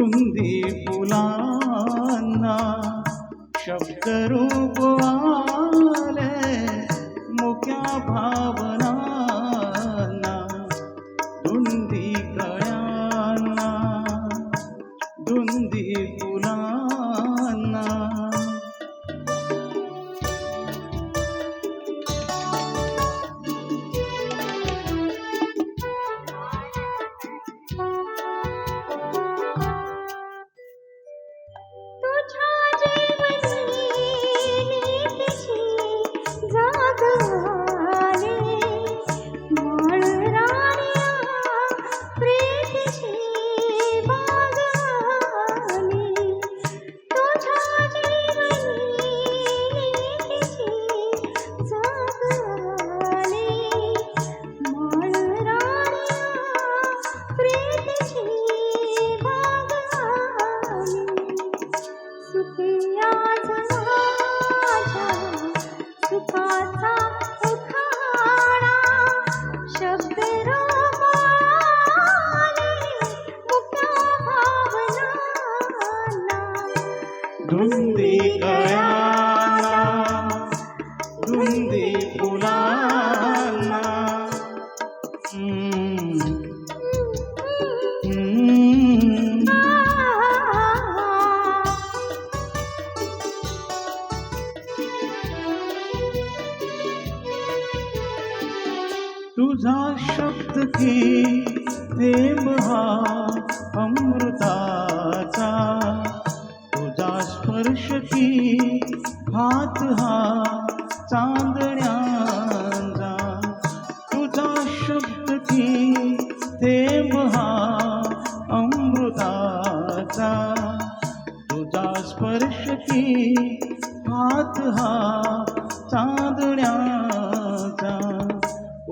धुंदी फुलांना शब्दरूप आले मुक्या भावनांना धुंदी कळ्यांना धुंदी फुलांना धुंदी कळ्यांना धुंदी फुलांना तुझा शब्द की थेंब हा अमृताचा तुझा स्पर्श की हात हा चांदण्याचा तुझा शब्द की थेंब हा अमृताचा तुझा स्पर्श की हात हा चांदण्याचा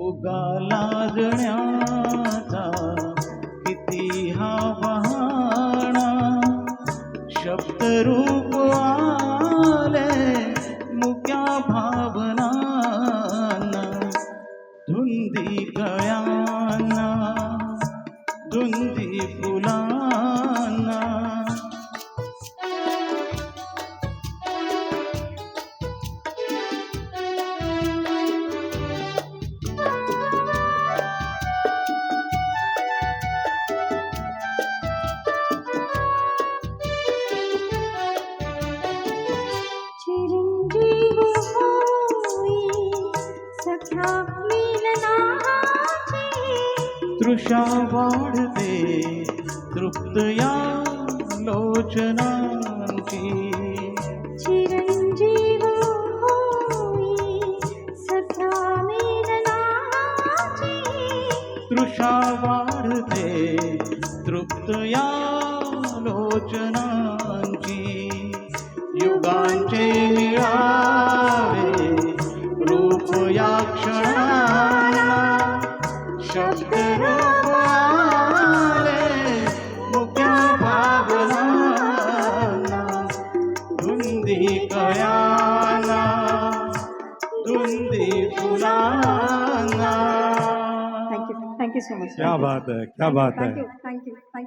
उगा लाजण्याचा किती हा बहाणा शब्दरूप आले मुक्या भावनांना धुंदी कळ्यांना धुंदी फुलांना तृषा वाढते तृप्त या लोचनांची चिरंजीव होई सख्या मिलनाची तृषा वाढते तृप्त या लोचनांची युगांचे मिळावे रूप या क्षणाला शब्दरूप आले मुक्या भावनांना धुंदी कळ्यांना धुंदी फुलांना थँक्यू सो मच क्या बात है, क्या बात है. थँक्यू